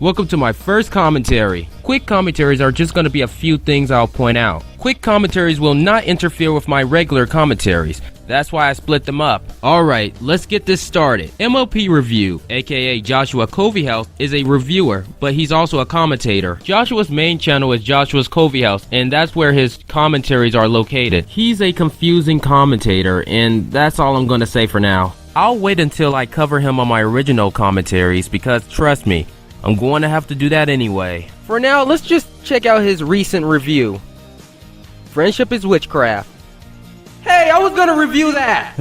Welcome to my first commentary. Quick commentaries are just going to be a few things I'll point out. Quick commentaries will not interfere with my regular commentaries. That's why I split them up. Alright, let's get this started. MLP Review, aka Joshua Culvyhouse, is a reviewer, but he's also a commentator. Joshua's main channel is Joshua's Culvyhouse, and that's where his commentaries are located. He's a confusing commentator, and that's all I'm gonna say for now. I'll wait until I cover him on my original commentaries, because trust me, I'm going to have to do that anyway. For now, let's just check out his recent review. Friendship is Witchcraft. Hey, I was gonna review that!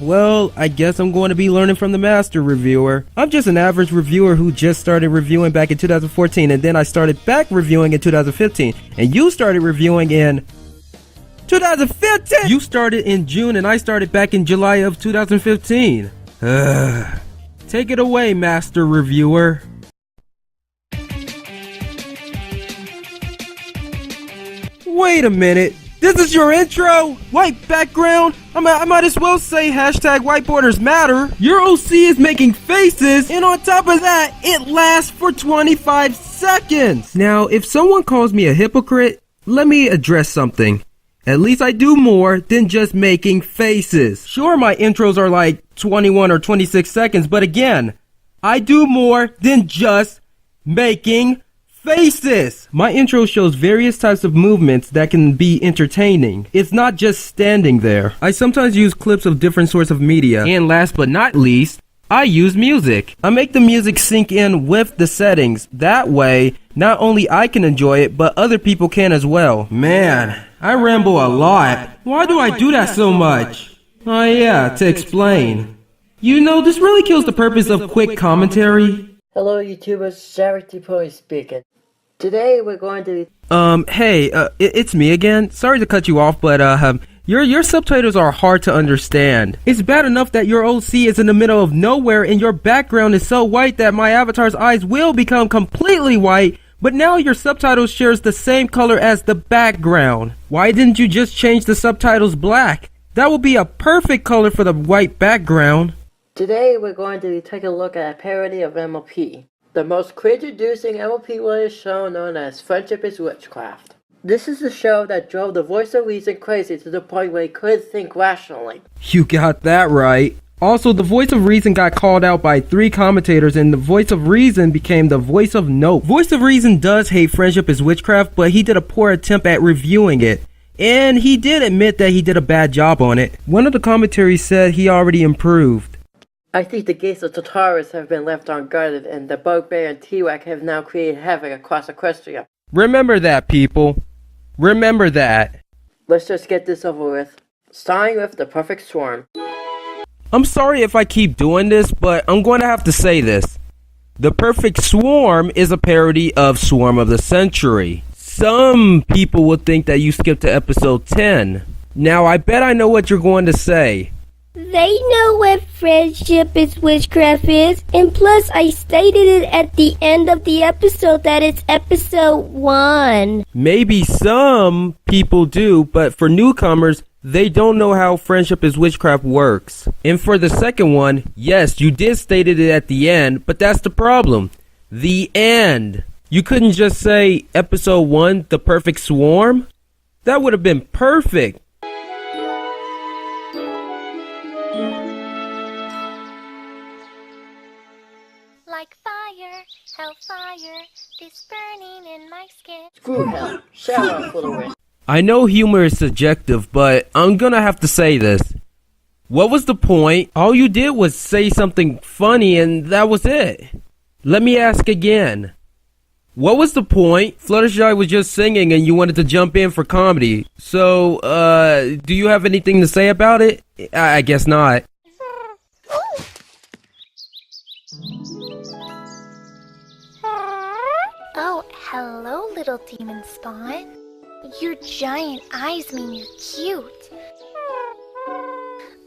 Well, I guess I'm going to be learning from the master reviewer. I'm just an average reviewer who just started reviewing back in 2014, and then I started back reviewing in 2015. And you started reviewing in 2015! You started in June, and I started back in July of 2015. Take it away, master reviewer. Wait a minute. This is your intro? White background? I might as well say hashtag white borders matter. Your OC is making faces, and on top of that, it lasts for 25 seconds. Now, if someone calls me a hypocrite, let me address something. At least I do more than just making faces. Sure, my intros are like 21 or 26 seconds, but again, I do more than just making faces. My intro shows various types of movements that can be entertaining. It's not just standing there. I sometimes use clips of different sorts of media. And last but not least, I use music. I make the music sync in with the settings. That way, not only I can enjoy it, but other people can as well. Man, I ramble a lot. Why do I do that so much? Oh yeah, to explain. You know, this really kills the purpose of quick commentary. Hello YouTubers, Shadvic speaking. Today we're going to hey, it's me again. Sorry to cut you off, but your subtitles are hard to understand. It's bad enough that your OC is in the middle of nowhere and your background is so white that my avatar's eyes will become completely white, but now your subtitles shares the same color as the background. Why didn't you just change the subtitles black? That would be a perfect color for the white background. Today we're going to take a look at a parody of MLP. The most cringe-inducing MLP related show known as Friendship is Witchcraft. This is the show that drove the voice of reason crazy to the point where he couldn't think rationally. You got that right. Also, the voice of reason got called out by 3 commentators, and the voice of reason became the voice of nope. Voice of reason does hate Friendship is Witchcraft, but he did a poor attempt at reviewing it. And he did admit that he did a bad job on it. One of the commentaries said he already improved. I think the gates of Tartarus have been left unguarded, and the bugbear and T-Wack have now created havoc across Equestria. Remember that, people. Remember that. Let's just get this over with. Starting with the perfect swarm. I'm sorry if I keep doing this, but I'm going to have to say this. The Perfect Swarm is a parody of Swarm of the Century. Some people will think that you skipped to episode 10. Now, I bet I know what you're going to say. They know what Friendship is Witchcraft is, and plus I stated it at the end of the episode that it's episode 1. Maybe some people do, but for newcomers, they don't know how Friendship is Witchcraft works. And for the second one, yes, you did state it at the end, but that's the problem. The end. You couldn't just say episode 1, The Perfect Swarm? That would have been perfect. Like fire, hellfire, this burning in my skin. Screw hell. Shout out for the win. I know humor is subjective, but I'm gonna have to say this. What was the point? All you did was say something funny and that was it. Let me ask again. What was the point? Fluttershy was just singing and you wanted to jump in for comedy. So, do you have anything to say about it? I guess not. Oh, hello, little demon spawn. Your giant eyes mean you're cute.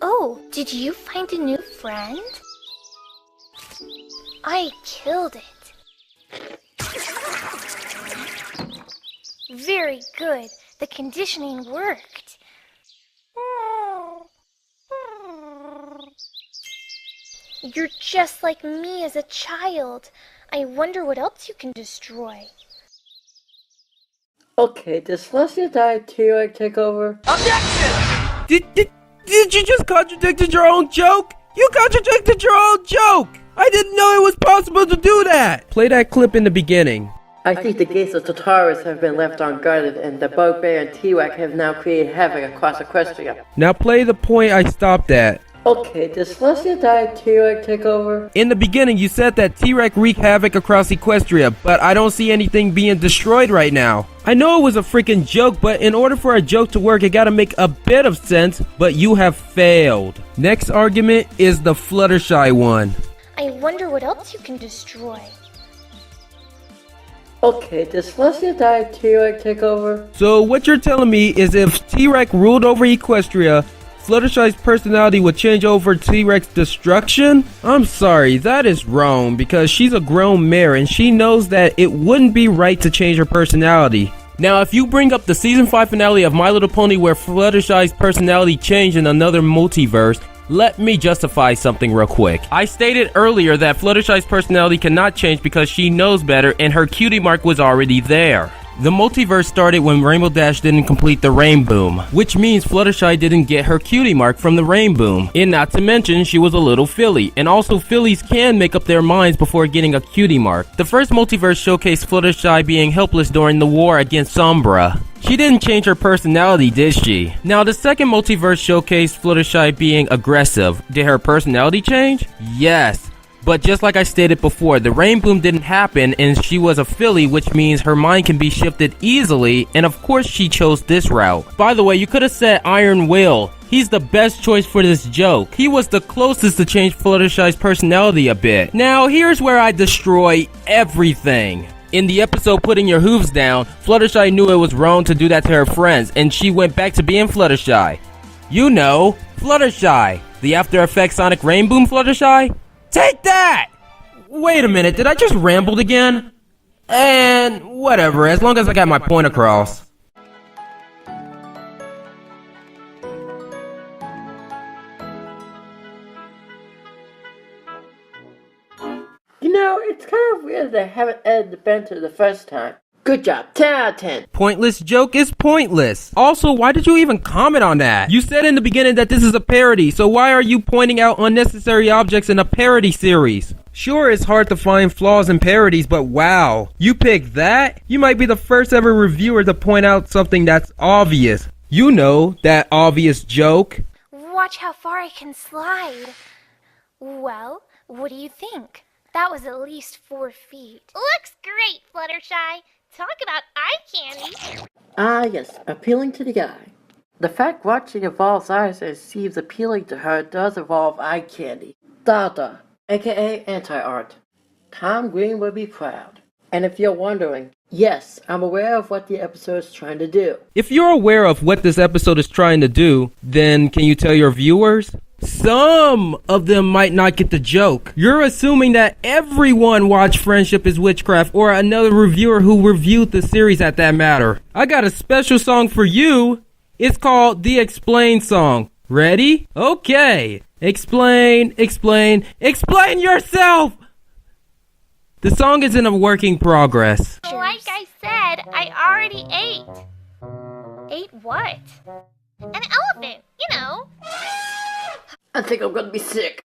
Oh, did you find a new friend? I killed it. Very good. The conditioning worked. You're just like me as a child. I wonder what else you can destroy. Okay, did Celestia die T-Rex take over? Did you just contradicted your own joke? You contradicted your own joke! I didn't know it was possible to do that! Play that clip in the beginning. I think the gates of Tartarus have been left unguarded, and the bugbear and T-Rex have now created havoc across Equestria. Now play the point I stopped at. Okay, did Celestia die T-Rex take over? In the beginning, you said that T-Rex wreaked havoc across Equestria, but I don't see anything being destroyed right now. I know it was a freaking joke, but in order for a joke to work, it gotta make a bit of sense, but you have failed. Next argument is the Fluttershy one. I wonder what else you can destroy. Okay, did Celestia die T-Rex take over? So what you're telling me is if T-Rex ruled over Equestria, Fluttershy's personality would change over T-Rex destruction? I'm sorry, that is wrong because she's a grown mare and she knows that it wouldn't be right to change her personality. Now, if you bring up the season 5 finale of My Little Pony where Fluttershy's personality changed in another multiverse, let me justify something real quick. I stated earlier that Fluttershy's personality cannot change because she knows better and her cutie mark was already there. The multiverse started when Rainbow Dash didn't complete the Rain Boom, which means Fluttershy didn't get her cutie mark from the Rain Boom. And not to mention, she was a little filly, and also fillies can make up their minds before getting a cutie mark. The first multiverse showcased Fluttershy being helpless during the war against Sombra. She didn't change her personality, did she? Now, the second multiverse showcased Fluttershy being aggressive. Did her personality change? Yes. But just like I stated before, the Rain Boom didn't happen and she was a filly, which means her mind can be shifted easily, and of course she chose this route. By the way, you could have said Iron Will. He's the best choice for this joke. He was the closest to change Fluttershy's personality a bit. Now, here's where I destroy everything. In the episode Putting Your Hooves Down, Fluttershy knew it was wrong to do that to her friends, and she went back to being Fluttershy. You know, Fluttershy. The After Effects Sonic Rain Boom Fluttershy? Take that! Wait a minute, did I just rambled again? And whatever, as long as I got my point across. You know, it's kind of weird that I haven't edited the banter the first time. Good job, 10 out of 10. Pointless joke is pointless. Also, why did you even comment on that? You said in the beginning that this is a parody, so why are you pointing out unnecessary objects in a parody series? Sure, it's hard to find flaws in parodies, but wow, you picked that? You might be the first ever reviewer to point out something that's obvious. You know, that obvious joke. Watch how far I can slide. Well, what do you think? That was at least 4 feet. Looks great, Fluttershy. Talk about eye candy. Ah yes, appealing to the eye. The fact watching evolves eyes and seems appealing to her does evolve eye candy. Dada, aka anti-art. Tom Green would be proud. And if you're wondering, yes, I'm aware of what the episode is trying to do. If you're aware of what this episode is trying to do, then can you tell your viewers? Some of them might not get the joke. You're assuming that everyone watched Friendship is Witchcraft or another reviewer who reviewed the series at that matter. I got a special song for you. It's called the Explain song. Ready? Okay. Explain, explain, explain yourself! The song is in a working progress. Like I said, I already ate. Ate what? An elephant, you know. I think I'm gonna be sick.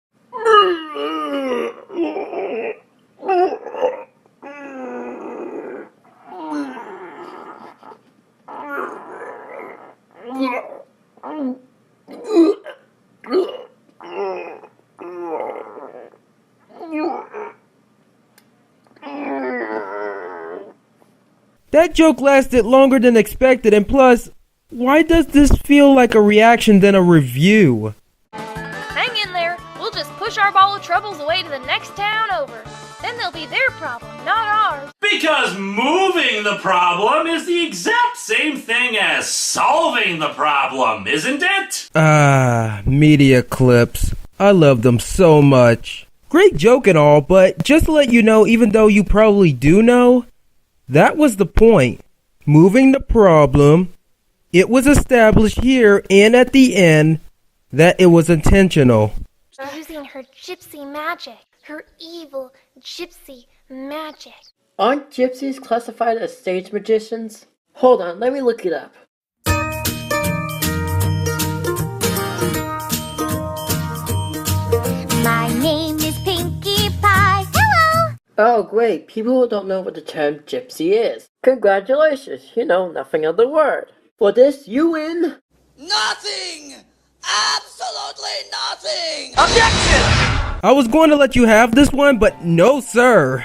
That joke lasted longer than expected, and plus, why does this feel like a reaction than a review? Hang in there. We'll just push our ball of troubles away to the next town over. Then they'll be their problem, not ours. Because moving the problem is the exact same thing as solving the problem, isn't it? Media clips. I love them so much. Great joke and all, but just to let you know, even though you probably do know, that was the point. Moving the problem, it was established here and at the end that it was intentional. Losing her gypsy magic. Her evil gypsy magic. Aren't gypsies classified as stage magicians? Hold on, let me look it up. My name is Pinkie Pie. Hello! Oh great, people don't know what the term gypsy is. Congratulations, you know nothing of the word. For this, you win... Nothing! Absolutely nothing! Objection! I was going to let you have this one, but no sir.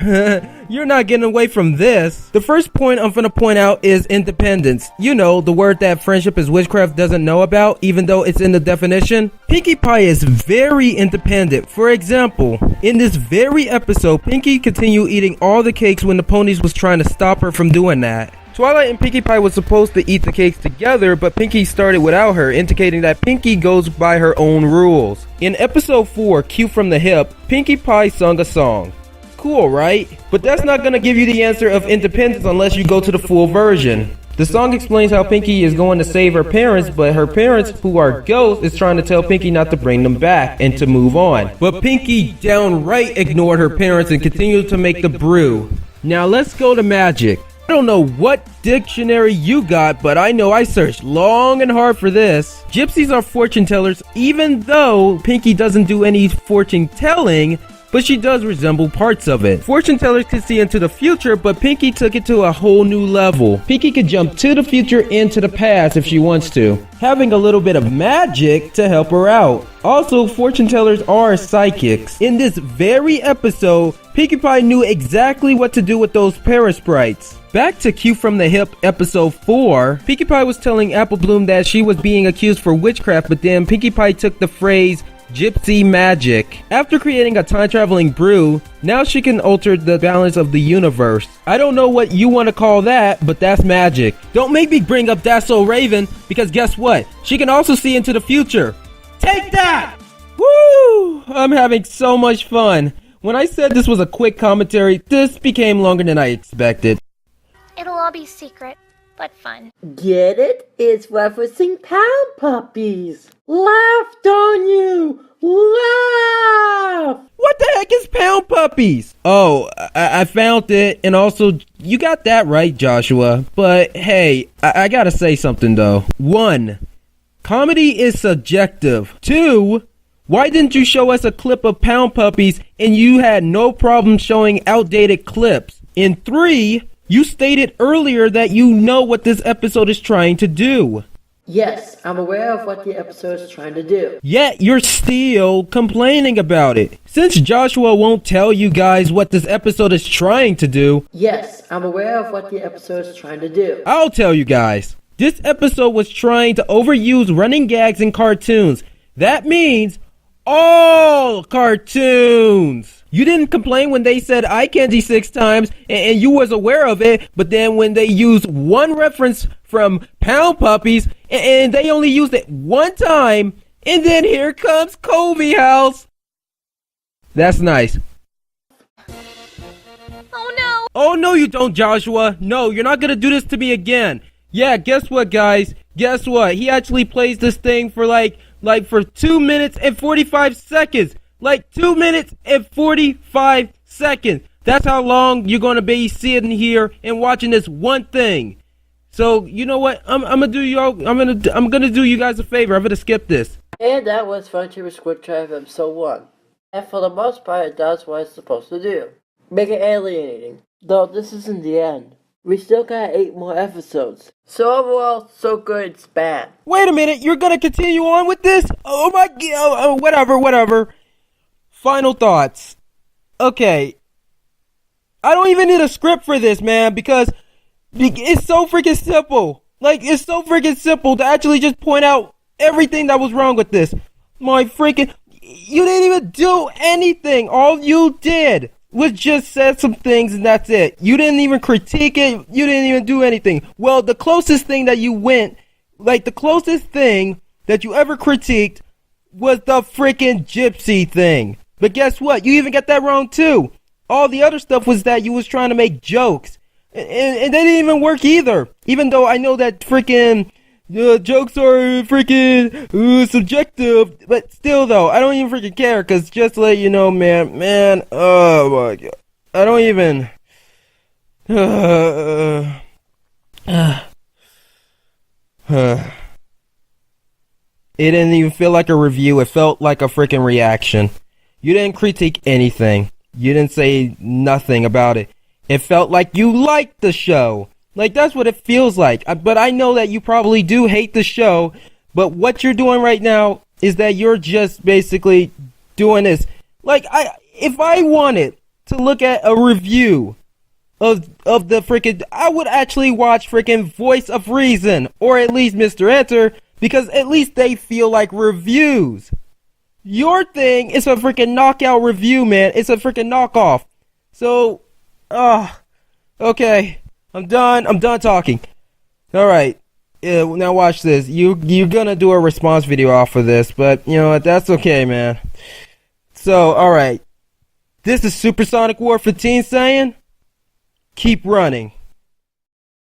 You're not getting away from this. The first point I'm gonna point out is independence. You know, the word that Friendship is Witchcraft doesn't know about, even though it's in the definition. Pinkie Pie is very independent. For example, in this very episode, Pinkie continued eating all the cakes when the ponies was trying to stop her from doing that. Twilight and Pinkie Pie was supposed to eat the cakes together, but Pinkie started without her, indicating that Pinkie goes by her own rules. In episode 4, Cue from the Hip, Pinkie Pie sung a song. Cool, right? But that's not gonna give you the answer of independence unless you go to the full version. The song explains how Pinkie is going to save her parents, but her parents, who are ghosts, is trying to tell Pinkie not to bring them back and to move on. But Pinkie downright ignored her parents and continued to make the brew. Now let's go to magic. I don't know what dictionary you got, but I know I searched long and hard for this. Gypsies are fortune tellers, even though Pinkie doesn't do any fortune telling, but she does resemble parts of it. Fortune tellers can see into the future, but Pinkie took it to a whole new level. Pinkie can jump to the future and to the past if she wants to, having a little bit of magic to help her out. Also, fortune tellers are psychics. In this very episode, Pinkie Pie knew exactly what to do with those parasprites. Back to Cue from the Hip, episode 4, Pinkie Pie was telling Apple Bloom that she was being accused for witchcraft, but then Pinkie Pie took the phrase gypsy magic. After creating a time-traveling brew, now she can alter the balance of the universe. I don't know what you want to call that, but that's magic. Don't make me bring up That's So Raven, because guess what? She can also see into the future. Take that! Woo! I'm having so much fun. When I said this was a quick commentary, this became longer than I expected. It'll all be secret, but fun. Get it? It's referencing Pound Puppies. Laugh, don't you? Laugh! What the heck is Pound Puppies? Oh, I found it, and also, you got that right, Joshua. But hey, I gotta say something though. 1. Comedy is subjective. 2. Why didn't you show us a clip of Pound Puppies and you had no problem showing outdated clips? And 3, you stated earlier that you know what this episode is trying to do. Yes, I'm aware of what the episode is trying to do. Yet you're still complaining about it. Since Joshua won't tell you guys what this episode is trying to do. Yes, I'm aware of what the episode is trying to do. I'll tell you guys. This episode was trying to overuse running gags in cartoons. That means all cartoons. You didn't complain when they said eye candy 6 times and you was aware of it, but then when they used one reference from Pound Puppies and they only used it one time, and then here comes Culvyhouse. That's nice. Oh no! Oh no you don't, Joshua. No, you're not gonna do this to me again. Yeah, guess what, guys? Guess what? He actually plays this thing for like for 2 minutes and 45 seconds. Like 2 minutes and 45 seconds. That's how long you're gonna be sitting here and watching this one thing. So you know what? I'm gonna do you guys a favor. I'm gonna skip this. And that was Friendship is Witchcraft episode 1. And for the most part, it does what it's supposed to do. Make it alienating. Though this isn't the end. We still got 8 more episodes. So overall, so good it's bad. Wait a minute, you're gonna continue on with this? Oh my god, whatever. Final thoughts. Okay. I don't even need a script for this, man, because it's so freaking simple. Like, it's so freaking simple to actually just point out everything that was wrong with this. My freaking... You didn't even do anything. All you did was just said some things and that's it. You didn't even critique it. You didn't even do anything. Well, the closest thing that you went... Like, the closest thing that you ever critiqued was the freaking gypsy thing. But guess what? You even got that wrong too. All the other stuff was that you was trying to make jokes. And they didn't even work either. Even though I know that freaking jokes are freaking subjective, but still though, I don't even freaking care, cause just to let you know, man, oh my god, I don't even, it didn't even feel like a review, it felt like a freaking reaction. You didn't critique anything, you didn't say nothing about it. It felt like you liked the show. Like, that's what it feels like. But I know that you probably do hate the show. But what you're doing right now is that you're just basically doing this. Like, if I wanted to look at a review of the freaking, I would actually watch freaking Voice of Reason, or at least Mr. Enter, because at least they feel like reviews. Your thing is a freaking knockout review, man. It's a freaking knockoff. So, okay. I'm done talking. Alright. Now watch this. You're gonna do a response video off of this, but you know what? That's okay, man. So, alright. This is Supersonic War 15 saying, keep running.